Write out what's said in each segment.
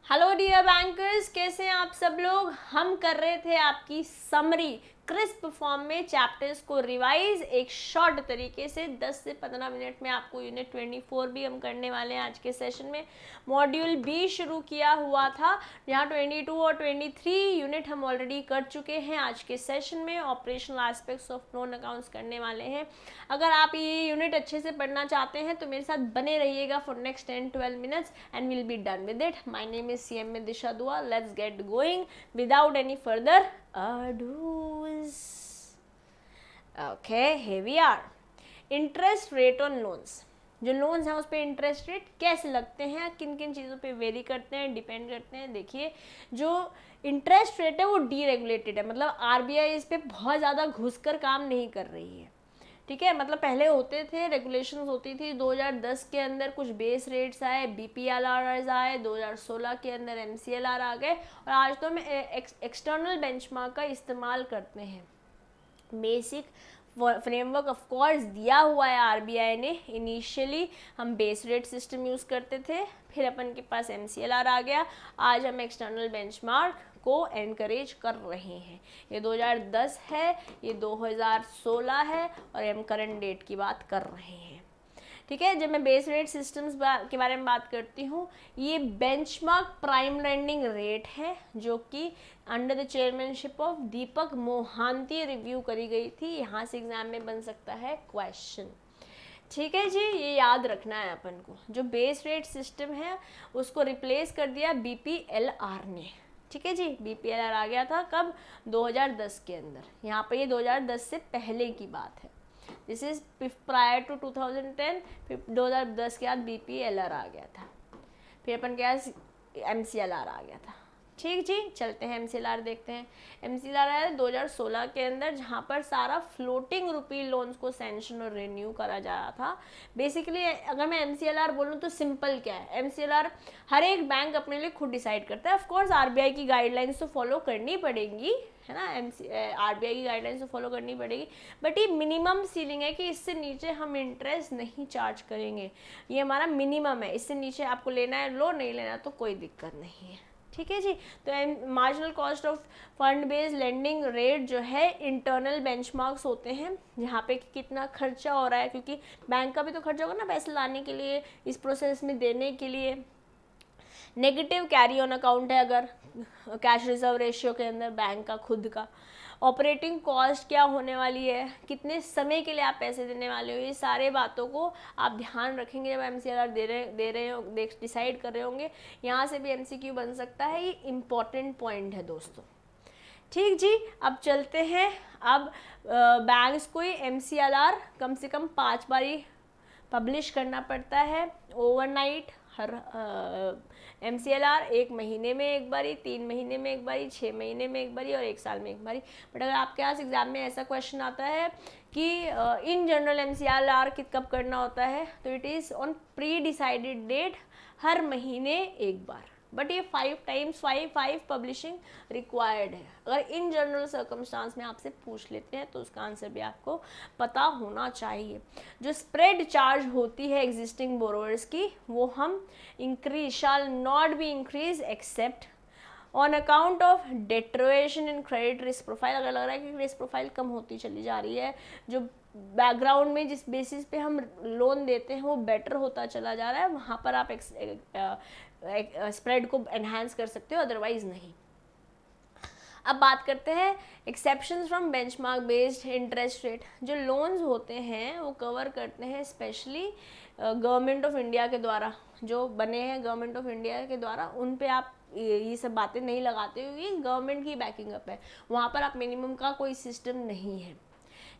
Hello dear bankers, कैसे हैं आप सब लोग। हम कर रहे थे आपकी समरी क्रिस्प फॉर्म में चैप्टर्स को रिवाइज एक शॉर्ट तरीके से 10 से 15 मिनट में। आपको यूनिट 24 भी हम करने वाले हैं आज के सेशन में। मॉड्यूल बी शुरू किया हुआ था, जहाँ 22 और 23 यूनिट हम ऑलरेडी कर चुके हैं। आज के सेशन में operational aspects of loan accounts करने वाले हैं। अगर आप ये यूनिट अच्छे से पढ़ना चाहते हैं तो मेरे साथ बने रहिएगा for next 10-12 minutes and will be done with it. My name is CMA दिशा दुआ। Let's get going without any further adoos. Okay, here we are. Interest rate on loans. जो लोन्स हैं उस पर इंटरेस्ट रेट कैसे लगते हैं, किन किन चीज़ों पे वेरी करते हैं, डिपेंड करते हैं। देखिए, जो इंटरेस्ट रेट है वो डीरेगुलेटेड है, मतलब RBI इस पर बहुत ज़्यादा घुसकर काम नहीं कर रही है। ठीक है, मतलब पहले होते थे, रेगुलेशंस होती थी। 2010 के अंदर कुछ बेस रेट्स आए, BPLR आए, 2016 के अंदर MCLR आ गए, और आज तो हम एक्सटर्नल बेंचमार्क का इस्तेमाल करते हैं। बेसिक फ्रेमवर्क ऑफ कोर्स दिया हुआ है RBI ने। इनिशियली हम बेस रेट सिस्टम यूज़ करते थे, फिर अपन के पास MCLR आ गया, आज हम एक्सटर्नल बेंचमार्क को एनकरेज कर रहे हैं। ये 2010 है, ये 2016 है, और हम करंट डेट की बात कर रहे हैं। ठीक है, जब मैं बेस रेट सिस्टम्स के बारे में बात करती हूँ, ये बेंचमार्क प्राइम लेंडिंग रेट है, जो कि under the chairmanship of Deepak Mohanty review करी गई थी। यहाँ से एग्जाम में बन सकता है क्वेश्चन। ठीक है जी, ये याद रखना है अपन को। जो बेस रेट सिस्टम है उसको रिप्लेस कर दिया BPLR ने। ठीक है जी, BPLR आ गया था कब? 2010 के अंदर। यहाँ पे ये 2010 से पहले की बात है। This is prior to 2010। फिर 2010 के बाद BPLR आ गया था, फिर अपन क्या MCLR आ गया था। ठीक जी, चलते हैं MCLR देखते हैं। MCLR आया 2016 के अंदर, जहाँ पर सारा फ्लोटिंग रुपी लोन्स को सैंक्शन और रिन्यू करा जा रहा था। बेसिकली अगर मैं MCLR बोलूँ तो सिंपल क्या है, MCLR हर एक बैंक अपने लिए खुद डिसाइड करता है। ऑफकोर्स RBI की गाइडलाइंस तो फॉलो करनी पड़ेगी, है ना। RBI की गाइडलाइंस तो फॉलो करनी पड़ेगी, बट ये मिनिमम सीलिंग है कि इससे नीचे हम इंटरेस्ट नहीं चार्ज करेंगे। ये हमारा मिनिमम है, इससे नीचे आपको लेना है लो, नहीं लेना तो कोई दिक्कत नहीं है। ठीक है जी, तो marginal cost of fund based lending rate जो है इंटरनल बेंचमार्क्स होते हैं, जहाँ पे कितना खर्चा हो रहा है, क्योंकि बैंक का भी तो खर्चा होगा ना पैसे लाने के लिए, इस प्रोसेस में देने के लिए। नेगेटिव कैरी ऑन अकाउंट है अगर कैश रिजर्व रेशियो के अंदर बैंक का खुद का। ऑपरेटिंग कॉस्ट क्या होने वाली है, कितने समय के लिए आप पैसे देने वाले हो, ये सारे बातों को आप ध्यान रखेंगे जब MCLR दे रहे हो, डिसाइड कर रहे होंगे। यहाँ से भी MCQ बन सकता है, ये इम्पॉर्टेंट पॉइंट है दोस्तों। ठीक जी, अब चलते हैं। अब बैंक्स को ही MCLR कम से कम 5 बारी पब्लिश करना पड़ता है ओवरनाइट। हर MCLR 1 महीने में एक बारी, 3 महीने में एक बारी, 6 महीने में एक बारी और 1 साल में एक बारी। बट अगर आपके पास एग्जाम में ऐसा क्वेश्चन आता है कि इन जनरल MCLR कब करना होता है, तो it is on pre decided date, हर महीने एक बार। बट ये 5 times 5 पब्लिशिंग रिक्वायर्ड है। अगर इन जनरल सर्कमस्टांस में आपसे पूछ लेते हैं तो उसका आंसर भी आपको पता होना चाहिए। जो स्प्रेड चार्ज होती है एग्जिस्टिंग बोरोवर्स की, वो हम increase shall not be increase except on account of deterioration in credit risk profile. अगर लग रहा है कि रिस्क प्रोफाइल कम होती चली जा रही है, जो बैकग्राउंड में जिस बेसिस पे हम लोन देते हैं वो बेटर होता चला जा रहा है, वहाँ पर आप स्प्रेड को एनहांस कर सकते हो, अदरवाइज नहीं। अब बात करते हैं exceptions from benchmark based interest rate. जो लोन्स होते हैं वो कवर करते हैं स्पेशली गवर्नमेंट ऑफ इंडिया के द्वारा, जो बने हैं गवर्नमेंट ऑफ इंडिया के द्वारा, उन पे आप ये सब बातें नहीं लगाते हुए, गवर्नमेंट की बैकिंग अप है, वहाँ पर आप मिनिमम का कोई सिस्टम नहीं है।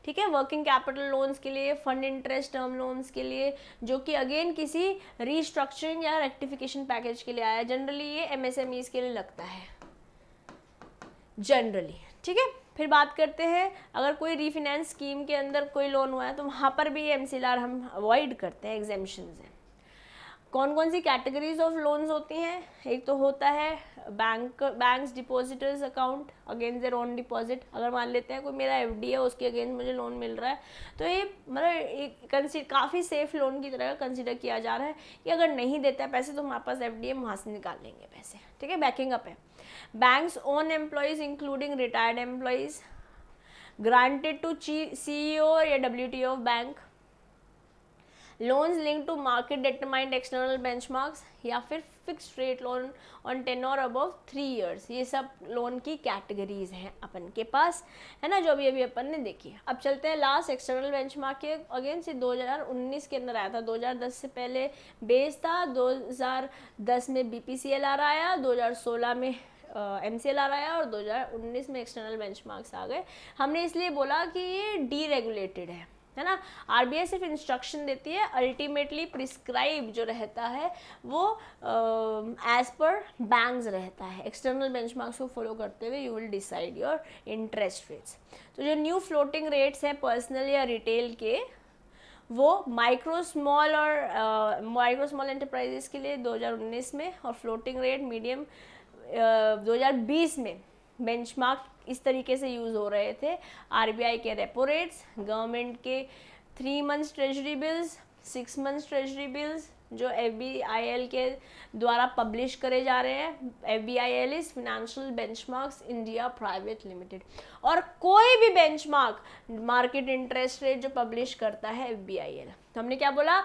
ठीक है, वर्किंग कैपिटल लोन्स के लिए, फंड इंटरेस्ट टर्म लोन्स के लिए, जो कि अगेन किसी रीस्ट्रक्चरिंग या रेक्टिफिकेशन पैकेज के लिए आया, जनरली ये MSMEs के लिए लगता है जनरली। ठीक है, फिर बात करते हैं अगर कोई रीफाइनेंस स्कीम के अंदर कोई लोन हुआ है तो वहाँ पर भी MCLR हम अवॉइड करते हैं, एग्जेम्पशंस हैं। कौन कौन सी कैटेगरीज ऑफ लोन्स होती हैं? एक तो होता है banks depositors account against their own deposit. अगर मान लेते हैं कोई मेरा एफडी है, उसके अगेंस्ट मुझे लोन मिल रहा है, तो ये मतलब काफ़ी सेफ लोन की तरह कंसिडर किया जा रहा है कि अगर नहीं देता है पैसे तो हमारे पास एफडी है, वहाँ से निकाल लेंगे पैसे, ठीक है, बैकिंग अप है। Banks own employees including retired employees, granted to CEO या WTO of bank, loans link to market determined external benchmarks, या फिर fixed rate loan on tenure above 3 years। ये सब लोन की कैटेगरीज हैं अपन के पास, है ना, जो अभी अपन ने देखी है। अब चलते हैं लास्ट एक्सटर्नल बेंचमार्क के अगेंस्ट। 2019 के अंदर आया था, 2010 से पहले बेस था, 2010 में BPCLR आया, 2016 में MCLR आया और 2019 में एक्सटर्नल बेंचमार्क्स आ गए। हमने इसलिए बोला कि ये डीरेगुलेटेड है ना। RBI सिर्फ इंस्ट्रक्शन देती है, अल्टीमेटली प्रिस्क्राइब जो रहता है वो एज पर बैंक्स रहता है। एक्सटर्नल बेंचमार्क्स को फॉलो करते हुए you will decide your interest rates. तो जो न्यू फ्लोटिंग रेट्स हैं पर्सनल या रिटेल के, वो माइक्रो स्मॉल एंटरप्राइजेस के लिए 2019 में, और फ्लोटिंग रेट मीडियम 2020 में बेंचमार्क इस तरीके से यूज़ हो रहे थे। RBI के रेपो रेट्स, गवर्नमेंट के 3 months treasury bills, 6 months treasury bills जो FBIL के द्वारा पब्लिश करे जा रहे हैं। FBIL is financial benchmarks India private limited. और कोई भी बेंचमार्क मार्केट इंटरेस्ट रेट जो पब्लिश करता है FBIL। तो हमने क्या बोला,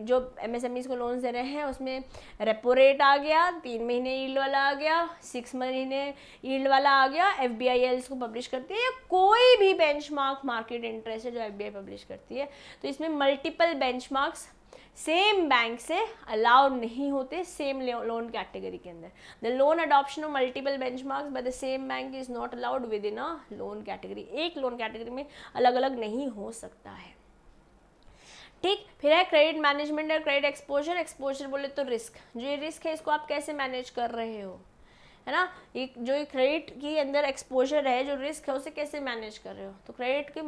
जो MSMEs को लोन्स दे रहे हैं उसमें रेपो रेट आ गया, 3 महीने यील्ड वाला आ गया, 6 महीने यील्ड वाला आ गया, FBIL इसको पब्लिश करती है। कोई भी बेंचमार्क मार्केट इंटरेस्ट है जो FBI पब्लिश करती है। तो इसमें मल्टीपल बेंचमार्क्स सेम बैंक से अलाउड नहीं होते सेम लोन कैटेगरी के अंदर। The loan adoption of multiple benchmarks by the same bank is not allowed with in a loan category. एक लोन कैटेगरी में अलग अलग नहीं हो सकता है, ठीक। फिर है क्रेडिट मैनेजमेंट और क्रेडिट एक्सपोजर। एक्सपोजर बोले तो रिस्क, जो ये रिस्क है इसको आप कैसे मैनेज कर रहे हो, है ना। एक जो क्रेडिट के अंदर एक्सपोजर है, जो रिस्क है, उसे कैसे मैनेज कर रहे हो। तो क्रेडिट के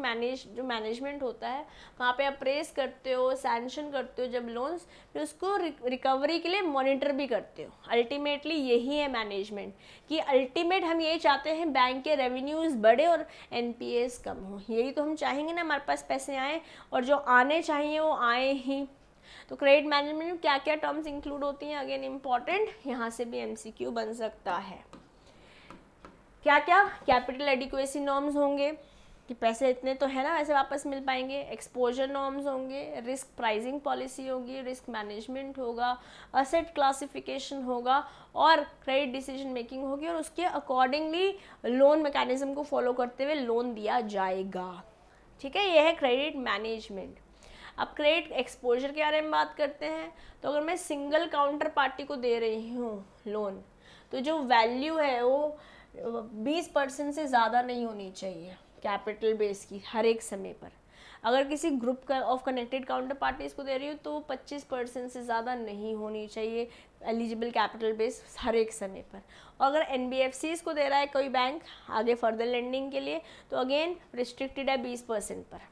जो मैनेजमेंट होता है वहाँ पे अप्रेस करते हो, सैंक्शन करते हो जब लोन्स, फिर उसको रिकवरी के लिए मॉनिटर भी करते हो। अल्टीमेटली यही है मैनेजमेंट, कि अल्टीमेट हम यही चाहते हैं बैंक के रेवेन्यूज़ बढ़े और NPAs कम हो। यही तो हम चाहेंगे ना, हमारे पास पैसे आए और जो आने चाहिए वो आए ही। तो क्रेडिट मैनेजमेंट में क्या क्या टर्म्स इंक्लूड होती हैं, अगेन इंपॉर्टेंट, यहाँ से भी MCQ बन सकता है। क्या क्या कैपिटल एडिक्वेसी नॉर्म्स होंगे कि पैसे इतने तो है ना वैसे वापस मिल पाएंगे, एक्सपोजर नॉर्म्स होंगे, रिस्क प्राइसिंग पॉलिसी होगी, रिस्क मैनेजमेंट होगा, असेट क्लासिफिकेशन होगा और क्रेडिट डिसीजन मेकिंग होगी, और उसके अकॉर्डिंगली लोन मैकेनिज्म को फॉलो करते हुए लोन दिया जाएगा, ठीक है। यह है क्रेडिट मैनेजमेंट। अब क्रेडिट एक्सपोजर के बारे में बात करते हैं। तो अगर मैं सिंगल काउंटर पार्टी को दे रही हूँ लोन, तो जो वैल्यू है वो 20% से ज़्यादा नहीं होनी चाहिए कैपिटल बेस की हर एक समय पर। अगर किसी group of connected counter parties को दे रही हूँ तो 25% से ज़्यादा नहीं होनी चाहिए एलिजिबल कैपिटल बेस हर एक समय पर। और अगर NBFCs को दे रहा है कोई बैंक आगे फर्दर लेंडिंग के लिए, तो अगेन रिस्ट्रिक्टेड है 20% पर।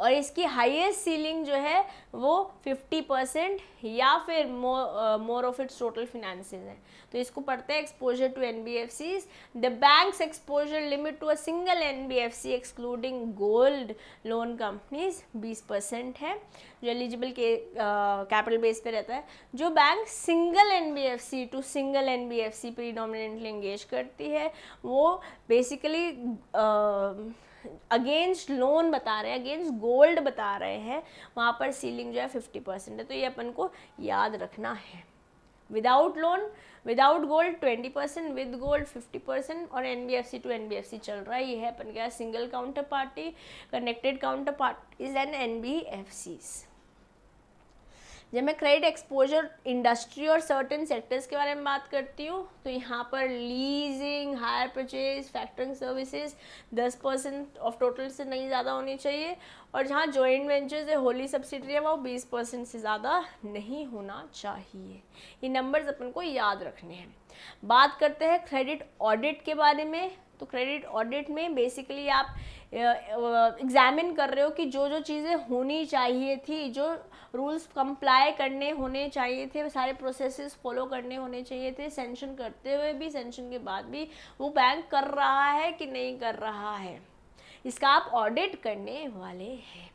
और इसकी हाईएस्ट सीलिंग जो है वो 50% या फिर more of its total finances है। तो इसको पढ़ते हैं exposure to NBFCs। The banks exposure limit to a single NBFC excluding gold loan companies 20% है, जो एलिजिबल के कैपिटल बेस पे रहता है। जो bank single NBFC to single NBFC predominantly engage करती है वो बेसिकली अगेंस्ट लोन बता रहे हैं, अगेंस्ट गोल्ड बता रहे हैं, वहाँ पर सीलिंग जो है 50% है। तो ये अपन को याद रखना है। Without loan, without gold 20%, with gold 50%, और NBFC टू NBFC चल रहा है। ये है अपन क्या, single counterparty, connected counterparties and NBFCs। जब मैं क्रेडिट एक्सपोजर इंडस्ट्री और सर्टेन सेक्टर्स के बारे में बात करती हूँ, तो यहाँ पर leasing, hire purchase, factoring services 10% of total से नहीं ज़्यादा होनी चाहिए, और जहाँ जॉइंट वेंचर्स है, होली सब्सिडरी है, वो 20% से ज़्यादा नहीं होना चाहिए। ये नंबर्स अपन को याद रखने हैं। बात करते हैं क्रेडिट ऑडिट के बारे में। तो क्रेडिट ऑडिट में बेसिकली आप एग्जामिन कर रहे हो कि जो जो चीज़ें होनी चाहिए थी, जो रूल्स कंप्लाई करने होने चाहिए थे, सारे प्रोसेसेस फॉलो करने होने चाहिए थे, सैंक्शन करते हुए भी, सैंक्शन के बाद भी वो बैंक कर रहा है कि नहीं कर रहा है, इसका आप ऑडिट करने वाले हैं।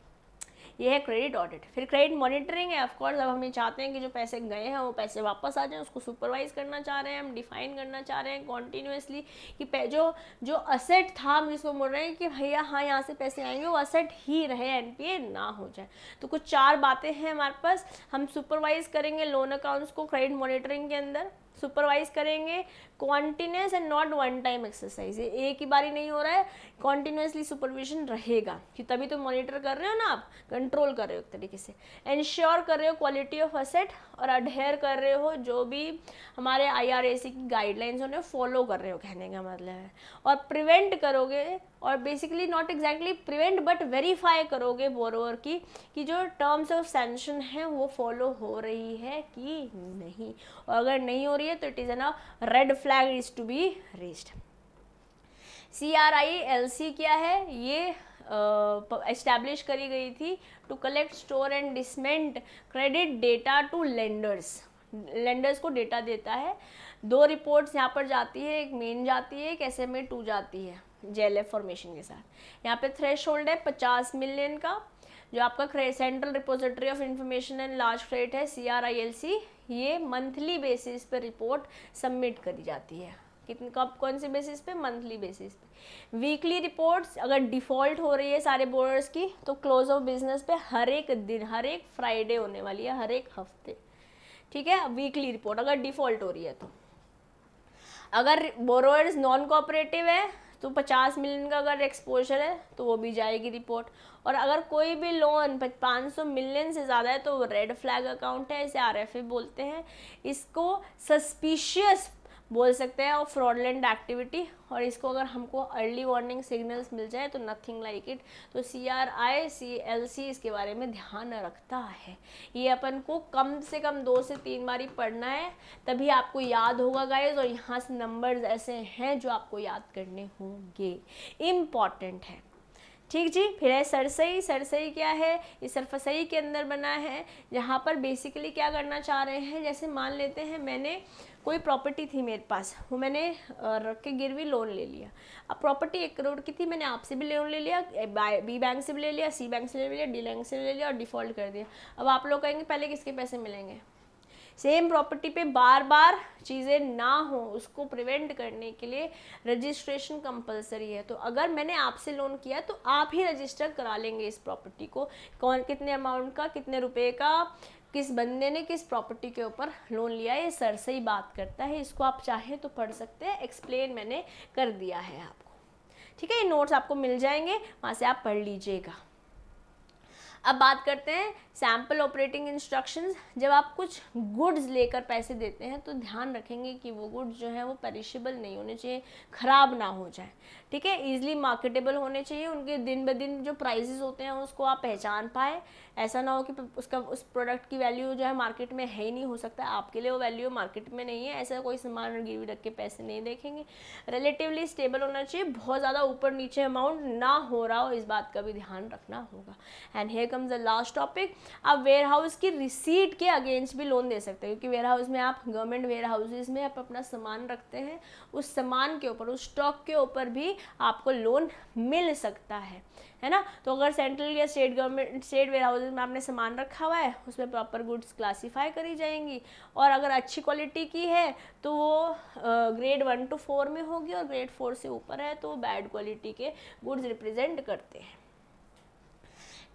ये है क्रेडिट ऑडिट। फिर क्रेडिट मॉनिटरिंग है, ऑफ कोर्स अब हम ये चाहते हैं कि जो पैसे गए हैं वो पैसे वापस आ जाएं, उसको सुपरवाइज करना चाह रहे हैं, हम डिफाइन करना चाह रहे हैं कॉन्टीन्यूसली कि जो असेट था हम जिसको बोल रहे हैं कि भैया हाँ यहाँ से पैसे आएंगे वो असेट ही रहे, एनपीए ना हो जाए। तो कुछ 4 बातें हैं हमारे पास। हम सुपरवाइज करेंगे लोन अकाउंट्स को क्रेडिट मॉनिटरिंग के अंदर, सुपरवाइज करेंगे continuous and not one time exercise, एक ही बारी नहीं हो रहा है, कॉन्टिन्यूसली सुपरविजन रहेगा कि तभी तो मॉनिटर कर रहे हो ना, आप कंट्रोल कर रहे हो एक तरीके से, इंश्योर कर रहे हो क्वालिटी ऑफ असेट और अडहेयर कर रहे हो जो भी हमारे आईआरएसी की गाइडलाइंस उन्हें फॉलो कर रहे हो, कहने का मतलब है। और प्रिवेंट करोगे, और basically not exactly prevent but verify करोगे बोरोवर की कि जो टर्म्स ऑफ सैंक्शन है वो फॉलो हो रही है कि नहीं, और अगर नहीं हो रही है तो it is an red flag is to be raised. CRILC क्या है, ये एस्टैब्लिश करी गई थी to collect, store and disseminate credit data to lenders, lenders को डेटा देता है। 2 रिपोर्ट्स यहाँ पर जाती है, एक मेन जाती है, एक SMA2 जाती है JLF फॉर्मेशन के साथ। यहाँ पे थ्रेशोल्ड है 50 मिलियन का। जो आपका central repository of information and large credit है CRILC, ये मंथली बेसिस पे रिपोर्ट सबमिट करी जाती है। कितने कब कौन से बेसिस पे, मंथली बेसिस पे। वीकली रिपोर्ट्स अगर डिफ़ॉल्ट हो रही है सारे बोर्डर्स की तो क्लोज ऑफ बिजनेस पे हर एक दिन, हर एक फ्राइडे होने वाली है, हर एक हफ्ते, ठीक है। वीकली रिपोर्ट अगर डिफ़ॉल्ट हो रही है तो, अगर बोरोअर्स नॉन कोऑपरेटिव है तो 50 मिलियन का अगर एक्सपोजर है तो वो भी जाएगी रिपोर्ट। और अगर कोई भी लोन 500 मिलियन से ज़्यादा है तो वो रेड फ्लैग अकाउंट है, इसे RFA बोलते हैं। इसको सस्पिशियस बोल सकते हैं और फ्रॉडलेंट एक्टिविटी, और इसको अगर हमको अर्ली वार्निंग सिग्नल्स मिल जाए तो नथिंग लाइक इट। तो CRILC इसके बारे में ध्यान रखता है। ये अपन को कम से कम 2 से 3 बार ही पढ़ना है, तभी आपको याद होगा गाइज, और यहाँ से नंबर्स ऐसे हैं जो आपको याद करने होंगे, इम्पॉर्टेंट है, ठीक जी। फिर है सरसई। सरसई क्या है, ये सरफसई के अंदर बना है, जहाँ पर बेसिकली क्या करना चाह रहे हैं, जैसे मान लेते हैं मैंने कोई प्रॉपर्टी थी मेरे पास, वो मैंने रख के गिरवी लोन ले लिया। अब प्रॉपर्टी 1 करोड़ की थी, मैंने आपसे भी लोन ले लिया, B बैंक से भी ले लिया, C बैंक से ले लिया, D बैंक से ले लिया और डिफ़ॉल्ट कर दिया। अब आप लोग कहेंगे पहले किसके पैसे मिलेंगे। सेम प्रॉपर्टी पे बार बार चीज़ें ना हो, उसको प्रिवेंट करने के लिए रजिस्ट्रेशन कंपलसरी है। तो अगर मैंने आपसे लोन किया तो आप ही रजिस्टर करा लेंगे इस प्रॉपर्टी को, कौन कितने अमाउंट का, कितने रुपए का, किस बंदे ने किस प्रॉपर्टी के ऊपर लोन लिया है, ये सरसई बात करता है। इसको आप चाहें तो पढ़ सकते हैं, एक्सप्लेन मैंने कर दिया है आपको, ठीक है। ये नोट्स आपको मिल जाएंगे, वहाँ से आप पढ़ लीजिएगा। अब बात करते हैं सैम्पल ऑपरेटिंग इंस्ट्रक्शंस। जब आप कुछ गुड्स लेकर पैसे देते हैं तो ध्यान रखेंगे कि वो गुड्स जो है वो पेरिशेबल नहीं होने चाहिए, ख़राब ना हो जाए, ठीक है। ईजिली मार्केटेबल होने चाहिए, उनके दिन ब दिन जो प्राइसेस होते हैं उसको आप पहचान पाए। ऐसा ना हो कि उस प्रोडक्ट की वैल्यू जो है मार्केट में है ही नहीं, हो सकता है आपके लिए वो वैल्यू मार्केट में नहीं है, ऐसा कोई सामान गिरवी रख के पैसे नहीं देखेंगे। रिलेटिवली स्टेबल होना चाहिए, बहुत ज़्यादा ऊपर नीचे अमाउंट ना हो रहा हो, इस बात का भी ध्यान रखना होगा। And here comes the last topic. आप वेयर हाउस की रिसीट के अगेंस्ट भी लोन दे सकते हैं, क्योंकि वेयर हाउस में आप गवर्नमेंट वेयर हाउसेज में आप अपना सामान रखते हैं, उस सामान के ऊपर, उस स्टॉक के ऊपर भी आपको लोन मिल सकता है ना। तो अगर सेंट्रल या state government, state warehouses में आपने सामान रखा हुआ है, उसमें प्रॉपर गुड्स क्लासीफाई करी जाएंगी, और अगर अच्छी क्वालिटी की है तो वो ग्रेड 1 to 4 में होगी, और ग्रेड 4 से ऊपर है तो बैड क्वालिटी के गुड्स रिप्रेजेंट करते हैं,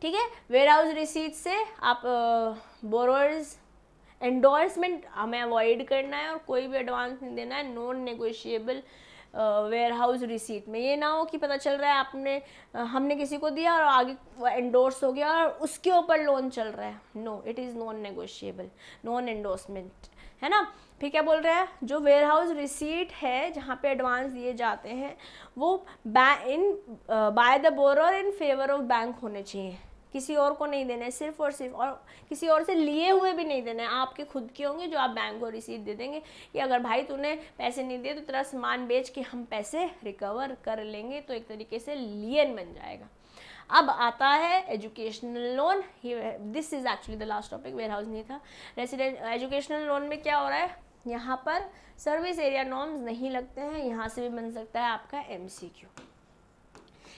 ठीक है। वेयर हाउस रिसीट से आप बोरोअर्स एंडोर्समेंट हमें अवॉइड करना है, और कोई भी एडवांस नहीं देना है, non negotiable warehouse receipt में। ये ना हो कि पता चल रहा है हमने किसी को दिया और आगे एंडोर्स हो गया और उसके ऊपर लोन चल रहा है, no, it is non negotiable, non endorsement, है ना। फिर क्या बोल रहे हैं, जो वेयर हाउस रिसीट है जहाँ पे एडवांस दिए जाते हैं वो by the borrower in favour of bank होने चाहिए, किसी और को नहीं देना है, सिर्फ और सिर्फ, और किसी और से लिए हुए भी नहीं देना है, आपके खुद के होंगे जो आप बैंक को रिसीट दे देंगे कि अगर भाई तूने पैसे नहीं दिए तो तेरा सामान बेच के हम पैसे रिकवर कर लेंगे, तो एक तरीके से लियन बन जाएगा। अब आता है educational loan, this is actually the last topic, warehouse नहीं था। रेसिडेंट एजुकेशनल लोन में क्या हो रहा है, यहाँ पर सर्विस एरिया नॉर्म्स नहीं लगते हैं, यहाँ से भी बन सकता है आपका MCQ।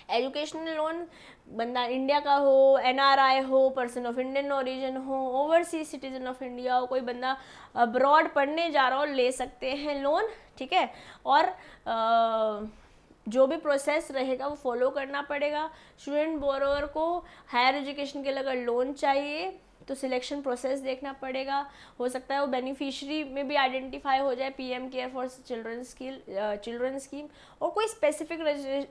एजुकेशनल लोन बंदा इंडिया का हो, NRI हो, पर्सन ऑफ इंडियन ओरिजिन हो, ओवरसीज सिटीजन ऑफ इंडिया हो, कोई बंदा अब्रॉड पढ़ने जा रहा हो, ले सकते हैं लोन, ठीक है। और जो भी प्रोसेस रहेगा वो फॉलो करना पड़ेगा। स्टूडेंट बोरोवर को हायर एजुकेशन के लिए अगर लोन चाहिए तो सिलेक्शन प्रोसेस देखना पड़ेगा, हो सकता है वो बेनिफिशियरी में भी आइडेंटिफाई हो जाए, PM care for children scheme, और कोई स्पेसिफिक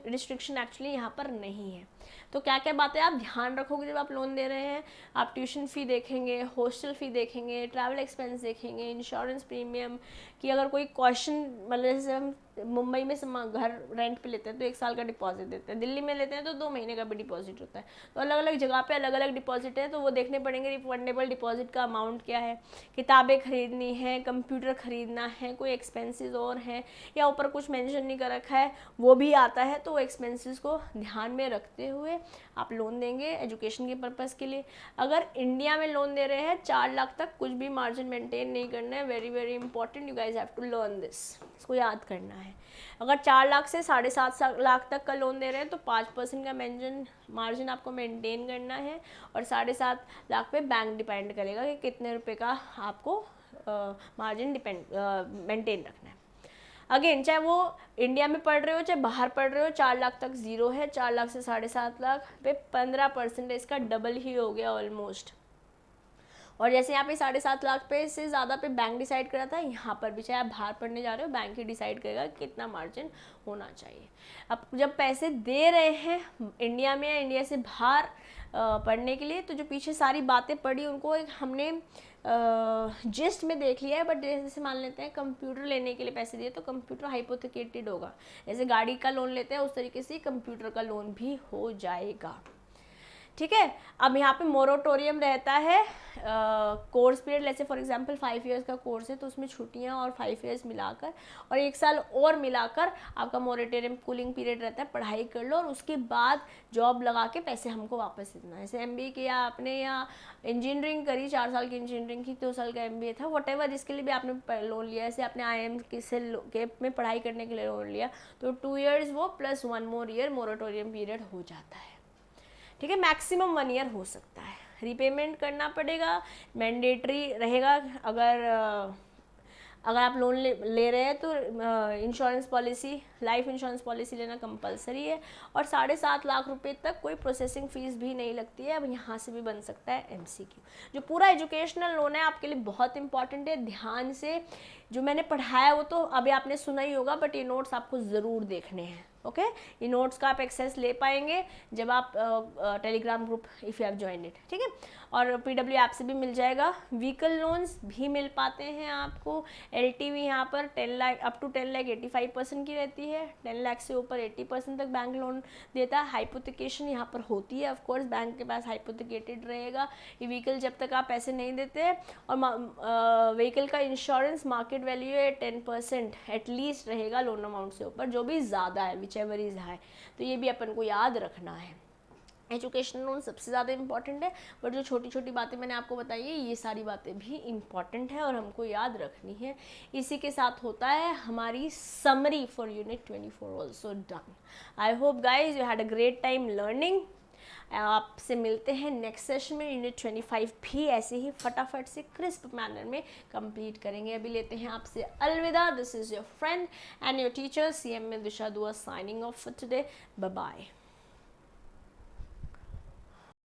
रिस्ट्रिक्शन एक्चुअली यहाँ पर नहीं है। तो क्या क्या बातें आप ध्यान रखोगे जब आप लोन दे रहे हैं, आप ट्यूशन फ़ी देखेंगे, हॉस्टल फ़ी देखेंगे, ट्रैवल एक्सपेंस देखेंगे, इंश्योरेंस प्रीमियम की अगर कोई क्वेश्चन, मतलब जैसे हम मुंबई में घर रेंट पे लेते हैं तो 1 साल का डिपॉजिट देते हैं, दिल्ली में लेते हैं तो 2 महीने का भी डिपॉजिट होता है, तो अलग अलग जगह पे अलग अलग डिपॉजिट है, तो वो देखने पड़ेंगे रिफंडेबल डिपॉजिट का अमाउंट क्या है, किताबें खरीदनी है, कंप्यूटर खरीदना है, कोई एक्सपेंसेस और हैं या ऊपर कुछ मेंशन नहीं कर रखा है वो भी आता है, तो वो एक्सपेंसेस को ध्यान में रखते हुए आप लोन देंगे एजुकेशन के पर्पज़ के लिए। अगर इंडिया में लोन दे रहे हैं 4 लाख तक कुछ भी मार्जिन मेंटेन नहीं करना है, very very important, you guys have to learn this, इसको याद करना है। अगर 4 लाख से 7.5 लाख तक का लोन दे रहे हैं तो 5% का मार्जिन आपको मेंटेन करना है, और 7.5 लाख पे बैंक डिपेंड करेगा कि कितने रुपए का आपको मार्जिन मेंटेन रखना है। अगेन, चाहे वो इंडिया में पढ़ रहे हो चाहे बाहर पढ़ रहे हो, 4 लाख तक जीरो है, 4 लाख से 7.5 लाख पे 15% है, इसका डबल ही हो गया ऑलमोस्ट। और जैसे यहाँ पे 7.5 लाख पे से ज़्यादा पे बैंक डिसाइड करा था, यहाँ पर भी चाहे आप बाहर पढ़ने जा रहे हो बैंक ही डिसाइड करेगा कितना मार्जिन होना चाहिए। अब जब पैसे दे रहे हैं इंडिया में या इंडिया से बाहर पढ़ने के लिए, तो जो पीछे सारी बातें पढ़ी उनको एक हमने जिस्ट में देख लिया है, बट जैसे मान लेते हैं कंप्यूटर लेने के लिए पैसे दिए तो कंप्यूटर हाइपोथेकेटेड होगा, जैसे गाड़ी का लोन लेते हैं उस तरीके से कंप्यूटर का लोन भी हो जाएगा, ठीक है। अब यहाँ पे मोरेटोरियम रहता है कोर्स पीरियड, जैसे फॉर एग्जांपल 5 इयर्स का कोर्स है तो उसमें छुट्टियाँ और 5 इयर्स मिलाकर और 1 साल और मिलाकर आपका मोरेटोरियम कूलिंग पीरियड रहता है, पढ़ाई कर लो और उसके बाद जॉब लगा के पैसे हमको वापस देना। जैसे MBA किया आपने या इंजीनियरिंग करी, 4 साल की इंजीनियरिंग की, 2 साल का MBA था, वट जिसके लिए भी आपने लोन लिया, जैसे आपने IIM के में पढ़ाई करने के लिए लोन लिया तो 2 इयर्स वो plus 1 more year moratorium period हो जाता है, ठीक है। मैक्सिमम 1 ईयर हो सकता है, रीपेमेंट करना पड़ेगा, मैंडेटरी रहेगा। अगर आप लोन ले रहे हैं तो insurance policy, life insurance policy लेना कंपलसरी है, और 7.5 लाख रुपए तक कोई प्रोसेसिंग फ़ीस भी नहीं लगती है। अब यहाँ से भी बन सकता है MCQ। जो पूरा एजुकेशनल लोन है आपके लिए बहुत इंपॉर्टेंट है, ध्यान से जो मैंने पढ़ाया वो तो अभी आपने सुना ही होगा, बट ये नोट्स आपको ज़रूर देखने हैं, ओके। ये नोट्स का आप एक्सेस ले पाएंगे जब आप Telegram group if you have joined it, ठीक है। और PW ऐप से भी मिल जाएगा। व्हीकल लोन्स भी मिल पाते हैं आपको। LTV यहाँ पर 10 लाख अप टू 10 लाख 85% की रहती है, 10 लाख से ऊपर 80% तक बैंक लोन देता है। हाइपोथिकेशन यहाँ पर होती है, ऑफकोर्स बैंक के पास हाइपोथिकेटेड रहेगा ये व्हीकल जब तक आप पैसे नहीं देते। और व्हीकल का इंश्योरेंस मार्केट वैल्यू है 10% एटलीस्ट रहेगा लोन अमाउंट से ऊपर, जो भी ज़्यादा है विच एवर इज़ हाई, तो ये भी अपन को याद रखना है। एजुकेशनल लोन सबसे ज़्यादा इंपॉर्टेंट है, बट जो छोटी छोटी बातें मैंने आपको बताई है ये सारी बातें भी इंपॉर्टेंट है और हमको याद रखनी है। इसी के साथ होता है हमारी summary for unit 24 also done. I hope guys you had a great time learning. आपसे मिलते हैं नेक्स्ट सेशन में। यूनिट 25 भी ऐसे ही फटाफट से क्रिस्प मैनर में कंप्लीट करेंगे। अभी लेते हैं आपसे अलविदा। This is your friend and your teacher CM Disha Dua signing off for today. Bye bye.